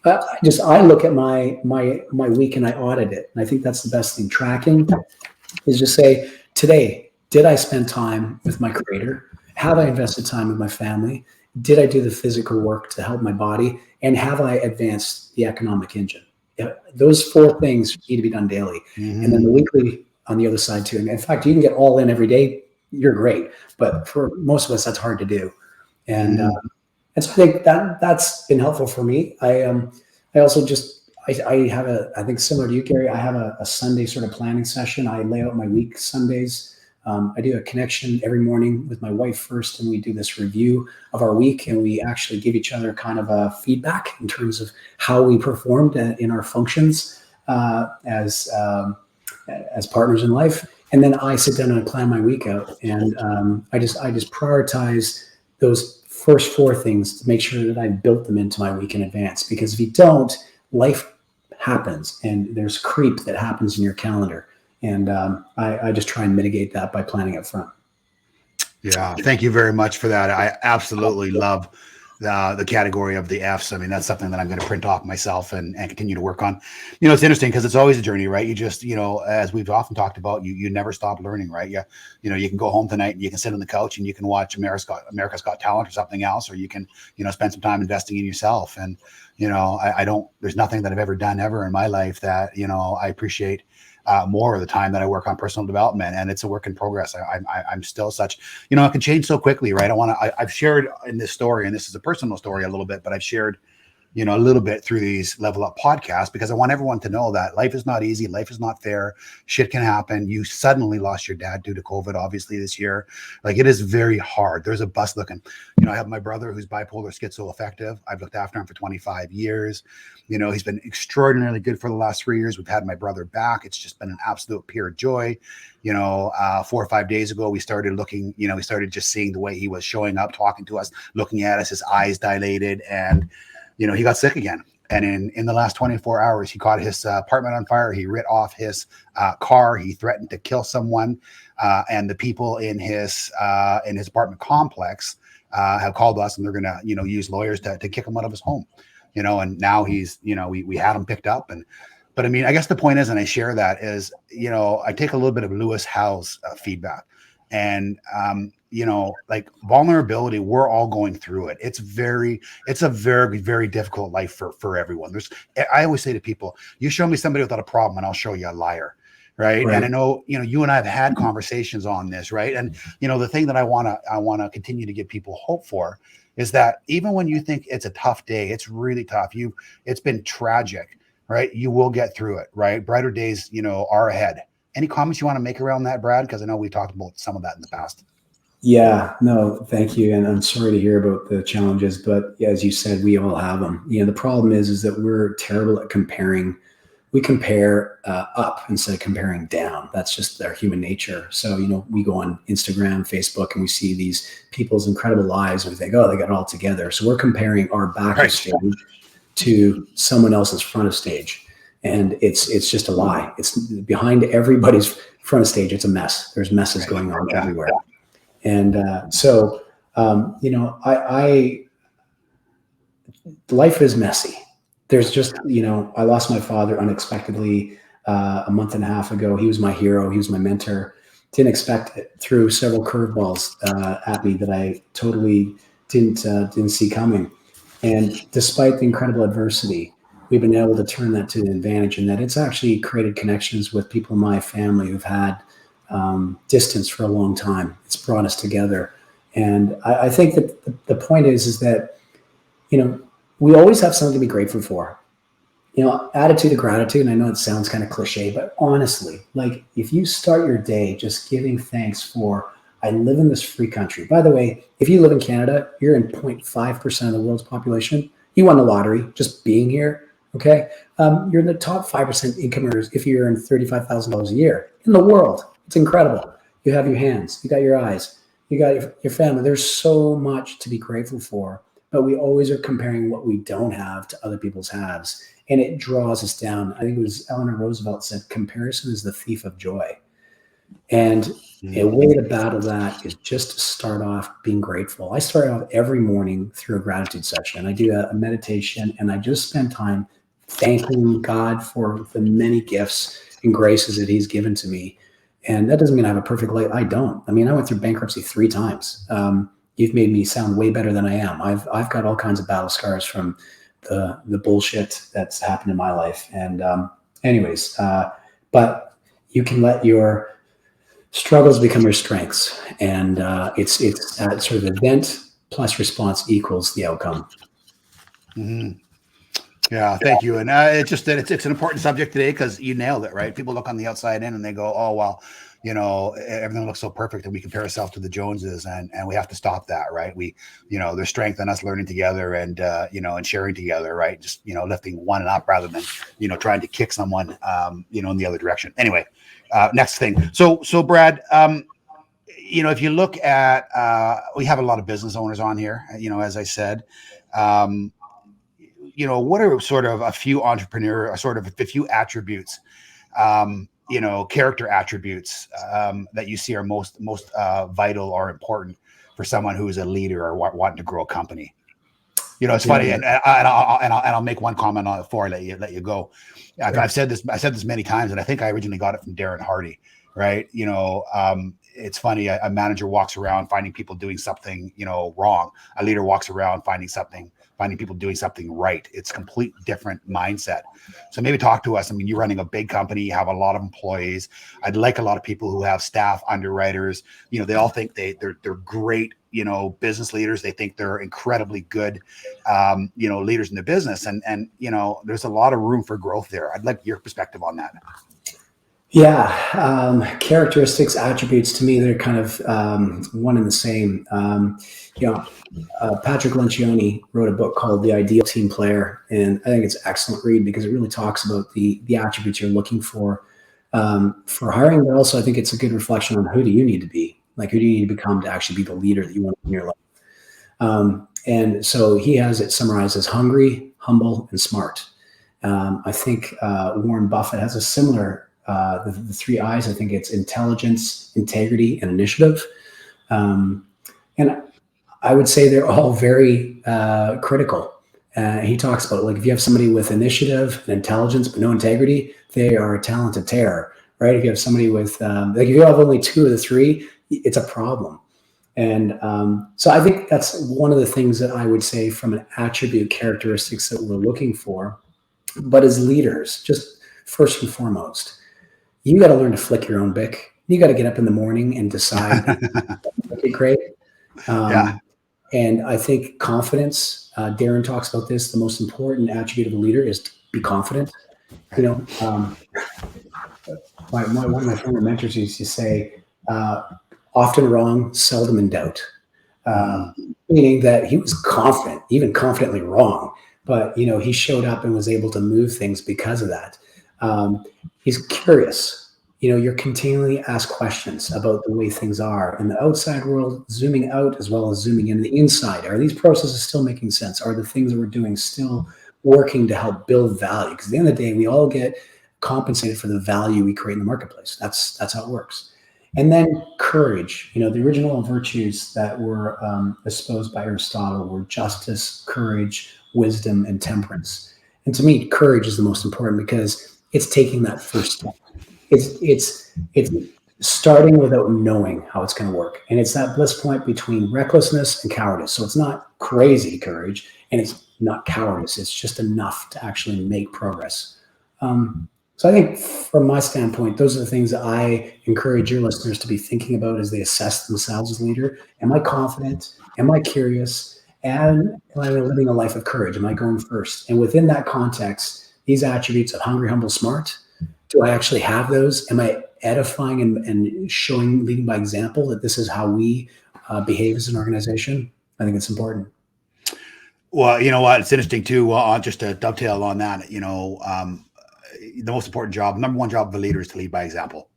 I look at my week and I audit it. And I think that's the best thing. Tracking is just say, today, did I spend time with my creator? Have I invested time with my family? Did I do the physical work to help my body? And have I advanced the economic engine? Those 4 things need to be done daily. And then the weekly on the other side too. And in fact, you can get all in every day. You're great. But for most of us, that's hard to do. And so I think that's been helpful for me. I also just, I have I think similar to you, Gary, I have a Sunday sort of planning session. I lay out my week Sundays. I do a connection every morning with my wife first, and we do this review of our week, and we actually give each other kind of a feedback in terms of how we performed in our functions as partners in life. And then I sit down and I plan my week out, and I just prioritize those first 4 things to make sure that I built them into my week in advance. Because if you don't, life happens, and there's creep that happens in your calendar. And I just try and mitigate that by planning up front. Yeah, thank you very much for that. I absolutely love the category of the Fs. I mean, that's something that I'm going to print off myself and continue to work on. It's interesting because it's always a journey, right? You just, as we've often talked about, you never stop learning, right? You can go home tonight and you can sit on the couch and you can watch America's Got Talent or something else, or you can, spend some time investing in yourself. And, I don't, there's nothing that I've ever done ever in my life that, I appreciate more of the time that I work on personal development, and it's a work in progress. I'm still such, it can change so quickly, right? I've shared in this story, and this is a personal story a little bit, but I've shared a little bit through these Level Up podcasts, because I want everyone to know that life is not easy. Life is not fair. Shit can happen. You suddenly lost your dad due to COVID, obviously, this year. Like, it is very hard. There's a bus looking, I have my brother who's bipolar schizoaffective. I've looked after him for 25 years. He's been extraordinarily good for the last 3 years. We've had my brother back. It's just been an absolute pure joy. 4 or 5 days ago, we started looking, we started just seeing the way he was showing up, talking to us, looking at us, his eyes dilated, and he got sick again. And in the last 24 hours, he caught his apartment on fire. He lit off his car. He threatened to kill someone. And the people in his apartment complex have called us, and they're going to, use lawyers to kick him out of his home. And now he's, we had him picked up. But I mean, I guess the point is, and I share that, is, I take a little bit of Lewis Howes feedback. And, like vulnerability, we're all going through it. It's a very, very difficult life for everyone. I always say to people, you show me somebody without a problem and I'll show you a liar. Right. And I know, you and I have had conversations on this. Right. And, the thing that I want to continue to give people hope for is that even when you think it's a tough day, it's really tough. It's been tragic. Right. You will get through it. Right. Brighter days, are ahead. Any comments you want to make around that, Brad? Because I know we talked about some of that in the past. Yeah, no, thank you. And I'm sorry to hear about the challenges, but as you said, we all have them. The problem is that we're terrible at comparing. We compare up instead of comparing down. That's just our human nature. So, we go on Instagram, Facebook, and we see these people's incredible lives, and we think, oh, they got it all together. So we're comparing our back of stage to someone else's front of stage. And it's just a lie. It's behind everybody's front of stage. It's a mess. There's messes going on everywhere. And life is messy. There's just, I lost my father unexpectedly a month and a half ago. He was my hero. He was my mentor. Didn't expect it. Threw several curveballs at me that I totally didn't see coming. And despite the incredible adversity, we've been able to turn that to an advantage, in that it's actually created connections with people in my family who've had distance for a long time. It's brought us together. And I think that the point is that, we always have something to be grateful for. Attitude of gratitude, and I know it sounds kind of cliche, but honestly, like, if you start your day just giving thanks for, I live in this free country. By the way, if you live in Canada, you're in 0.5% of the world's population. You won the lottery just being here, okay? You're in the top 5% income earners if you earn $35,000 a year in the world. It's incredible. You have your hands, you got your eyes, you got your family. There's so much to be grateful for, but we always are comparing what we don't have to other people's haves, and it draws us down. I think it was Eleanor Roosevelt said, comparison is the thief of joy. And a way to battle that is just to start off being grateful. I start off every morning through a gratitude session. I do a meditation, and I just spend time thanking God for the many gifts and graces that he's given to me. And that doesn't mean I have a perfect life. I don't. I mean, I went through bankruptcy 3 times. You've made me sound way better than I am. I've got all kinds of battle scars from the bullshit that's happened in my life. And but you can let your struggles become your strengths. And it's sort of event plus response equals the outcome. Mm-hmm. Yeah, thank you. And it's an important subject today, because you nailed it, right? People look on the outside in and they go, oh, well, everything looks so perfect, and we compare ourselves to the Joneses, and we have to stop that, right? We, there's strength in us learning together and, and sharing together, right? Just, lifting one up rather than, trying to kick someone, in the other direction. Anyway, next thing. So Brad, if you look at, we have a lot of business owners on here, as I said, what are sort of a few attributes, character attributes that you see are most vital or important for someone who is a leader or wanting to grow a company? It's funny, and I'll make one comment on it before I let you go. I've said this many times, and I think I originally got it from Darren Hardy, right? It's funny. A manager walks around finding people doing something, wrong. A leader walks around finding something finding people doing something right. It's complete different mindset. So maybe talk to us. I mean, you're running a big company, you have a lot of employees. I'd like a lot of people who have staff, underwriters, they all think they're great, business leaders. They think they're incredibly good, leaders in the business. And there's a lot of room for growth there. I'd like your perspective on that. Yeah, characteristics, attributes, to me, they're kind of one and the same. Patrick Lencioni wrote a book called The Ideal Team Player, and I think it's an excellent read because it really talks about the attributes you're looking for hiring, but also I think it's a good reflection on who do you need to be, like who do you need to become to actually be the leader that you want in your life. And so he has it summarized as hungry, humble, and smart. I think Warren Buffett has a similar the three I's. I think it's intelligence, integrity, and initiative. And I would say they're all very critical. He talks about, like, if you have somebody with initiative and intelligence but no integrity, they are a talented terror, right? If you have somebody with, like, if you have only two of the three, it's a problem. And so I think that's one of the things that I would say from an attribute characteristics that we're looking for. But as leaders, just first and foremost, you got to learn to flick your own bick. You got to get up in the morning and decide, okay, great. Yeah. And I think confidence, Darren talks about this, the most important attribute of a leader is to be confident. One of my former mentors used to say, often wrong, seldom in doubt. Meaning that he was confident, even confidently wrong, but he showed up and was able to move things because of that. He's curious. You're continually asked questions about the way things are in the outside world, zooming out as well as zooming in the inside. Are these processes still making sense? Are the things that we're doing still working to help build value? Because at the end of the day, we all get compensated for the value we create in the marketplace. That's how it works. And then courage. The original virtues that were espoused by Aristotle were justice, courage, wisdom, and temperance. And to me, courage is the most important because it's taking that first step. It's starting without knowing how it's going to work. And it's that bliss point between recklessness and cowardice. So it's not crazy courage and it's not cowardice. It's just enough to actually make progress. So I think from my standpoint, those are the things that I encourage your listeners to be thinking about as they assess themselves as a leader. Am I confident? Am I curious? And am I living a life of courage? Am I going first? And within that context, these attributes of hungry, humble, smart, do I actually have those? Am I edifying and showing, leading by example that this is how we behave as an organization? I think it's important. Well, you know what? It's interesting too. Just to dovetail on that, the most important job, number one job of a leader is to lead by example,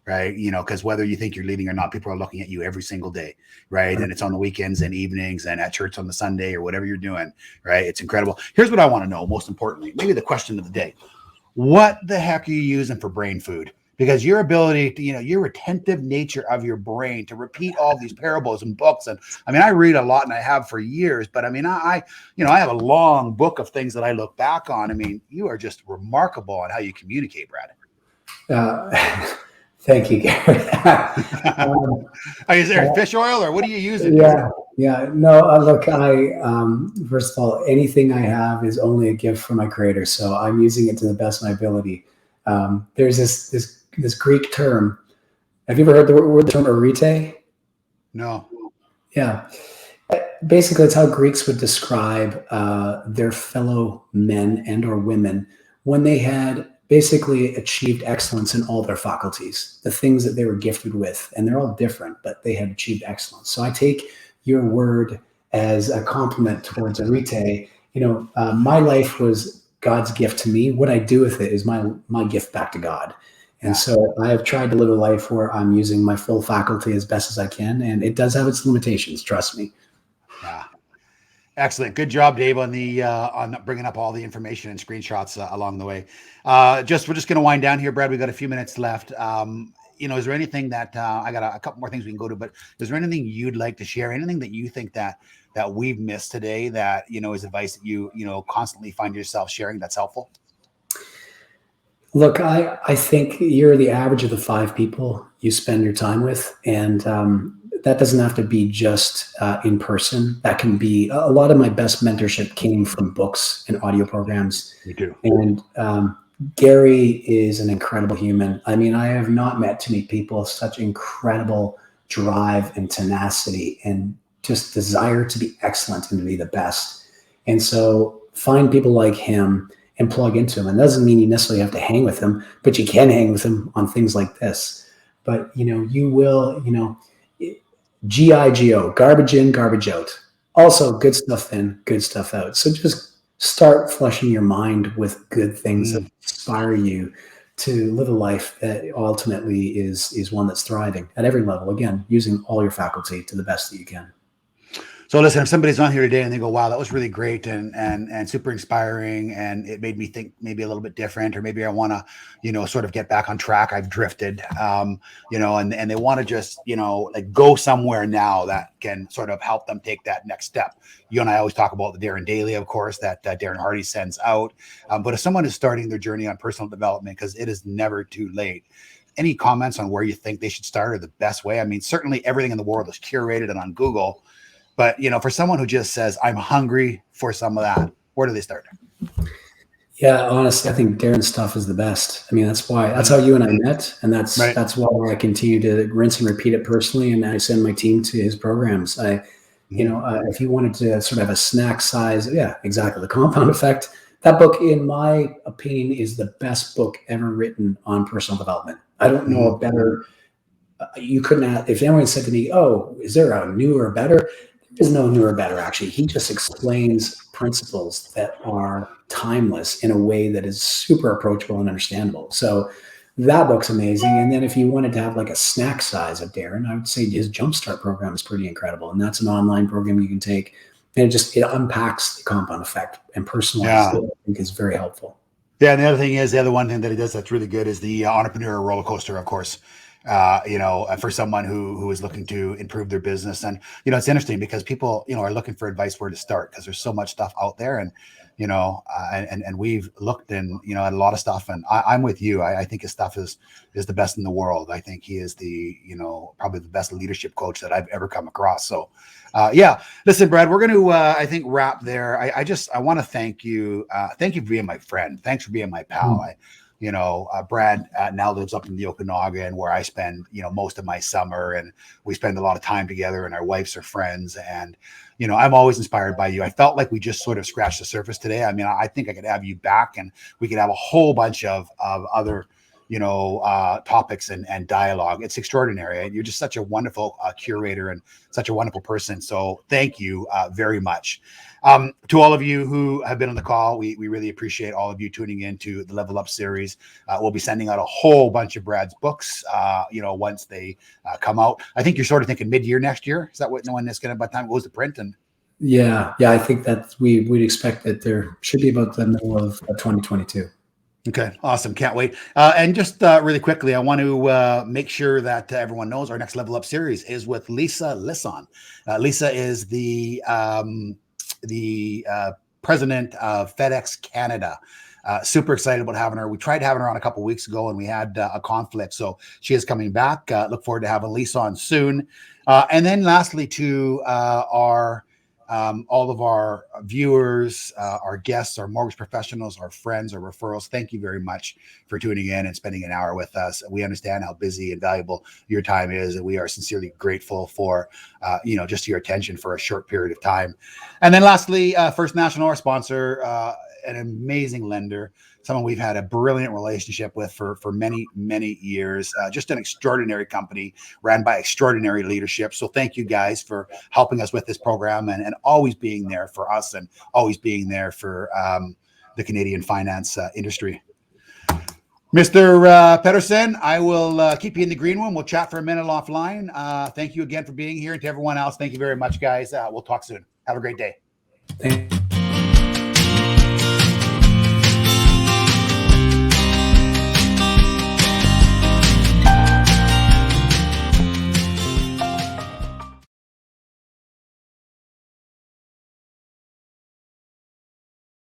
right? Because whether you think you're leading or not, people are looking at you every single day, right? And it's on the weekends and evenings and at church on the Sunday or whatever you're doing, right? It's incredible. Here's what I want to know, most importantly, maybe the question of the day. What the heck are you using for brain food? Because your ability to, your retentive nature of your brain to repeat all these parables and books. And I mean, I read a lot and I have for years, but I mean, I have a long book of things that I look back on. I mean, you are just remarkable on how you communicate, Brad. Thank you, Gary. Is there fish oil or what are you using? Yeah. No, look, first of all, anything I have is only a gift from my creator. So I'm using it to the best of my ability. There's this Greek term. Have you ever heard the term arete? No. Yeah. Basically, it's how Greeks would describe their fellow men and or women when they had basically achieved excellence in all their faculties, the things that they were gifted with. And they're all different, but they had achieved excellence. So I take your word as a compliment towards arete. My life was God's gift to me. What I do with it is my gift back to God. And so I have tried to live a life where I'm using my full faculty as best as I can. And it does have its limitations, trust me. Yeah. Excellent. Good job, Dave, on bringing up all the information and screenshots along the way. We're just going to wind down here, Brad. We got a few minutes left. Is there anything that I got a couple more things we can go to, but is there anything you'd like to share? Anything that you think that we've missed today that, is advice that you constantly find yourself sharing that's helpful? Look, I think you're the average of the 5 people you spend your time with, and that doesn't have to be just in person. That can be a lot of my best mentorship came from books and audio programs. Me too. And Gary is an incredible human. I mean, I have not met too many people with such incredible drive and tenacity and just desire to be excellent and to be the best. And so find people like him and plug into him. And that doesn't mean you necessarily have to hang with him, but you can hang with him on things like this. But you will, GIGO, garbage in, garbage out. Also, good stuff in, good stuff out. So just start flushing your mind with good things that inspire you to live a life that ultimately is one that's thriving at every level. Again, using all your faculty to the best that you can. So listen, if somebody's on here today and they go, wow, that was really great and super inspiring, and it made me think maybe a little bit different, or maybe I want to, sort of get back on track. I've drifted, and they want to just, like go somewhere now that can sort of help them take that next step. You and I always talk about the Darren Daily, of course, that Darren Hardy sends out. But if someone is starting their journey on personal development, because it is never too late, any comments on where you think they should start or the best way? I mean, certainly everything in the world is curated and on Google. But, for someone who just says, I'm hungry for some of that, where do they start? Yeah, honestly, I think Darren's stuff is the best. I mean, that's how you and I met. And that's why I continue to rinse and repeat it personally. And I send my team to his programs. If you wanted to sort of have a snack size, yeah, exactly. The Compound Effect, that book, in my opinion, is the best book ever written on personal development. I don't know a better, you couldn't have, if anyone said to me, oh, is there a newer or better? There's no newer or better, actually. He just explains principles that are timeless in a way that is super approachable and understandable. So that book's amazing. And then if you wanted to have like a snack size of Darren, I would say his Jumpstart program is pretty incredible. And that's an online program you can take. And it unpacks the compound effect and personalizes it. I think is very helpful. Yeah. And the other thing is, the other one thing that he does that's really good is the entrepreneur roller coaster, of course. For someone who is looking to improve their business. And, it's interesting because people, are looking for advice where to start, because there's so much stuff out there, and, and we've looked at a lot of stuff, and I'm with you. I think his stuff is the best in the world. I think he is the, probably the best leadership coach that I've ever come across. So, listen, Brad, we're going to, I think, wrap there. I want to thank you. Thank you for being my friend. Thanks for being my pal. Brad now lives up in the Okanagan, where I spend, most of my summer, and we spend a lot of time together, and our wives are friends. And, I'm always inspired by you. I felt like we just sort of scratched the surface today. I mean, I think I could have you back, and we could have a whole bunch of other, topics and dialogue. It's extraordinary. You're just such a wonderful curator and such a wonderful person. So thank you very much. To all of you who have been on the call, we really appreciate all of you tuning in to the Level Up series. We'll be sending out a whole bunch of Brad's books, once they come out. I think you're sort of thinking mid-year next year. Is that what no one is going to, by the time it goes to print? And yeah, I think that we'd expect that there should be about the middle of 2022. Okay, awesome. Can't wait. And just really quickly, I want to make sure that everyone knows our next Level Up series is with Lisa Lisson. Lisa is the president of FedEx Canada. Super excited about having her. We tried having her on a couple of weeks ago, and we had a conflict. So she is coming back. Look forward to having Lisa on soon. And then lastly, to all of our viewers, our guests, our mortgage professionals, our friends, our referrals, thank you very much for tuning in and spending an hour with us. We understand how busy and valuable your time is, and we are sincerely grateful for, just your attention for a short period of time. And then lastly, First National, our sponsor, an amazing lender, someone we've had a brilliant relationship with for many, many years. Just an extraordinary company ran by extraordinary leadership. So thank you guys for helping us with this program and always being there for us and always being there for the Canadian finance industry. Mr. Pedersen, I will keep you in the green room. We'll chat for a minute offline. Thank you again for being here. And to everyone else, thank you very much, guys. We'll talk soon. Have a great day. Thank you.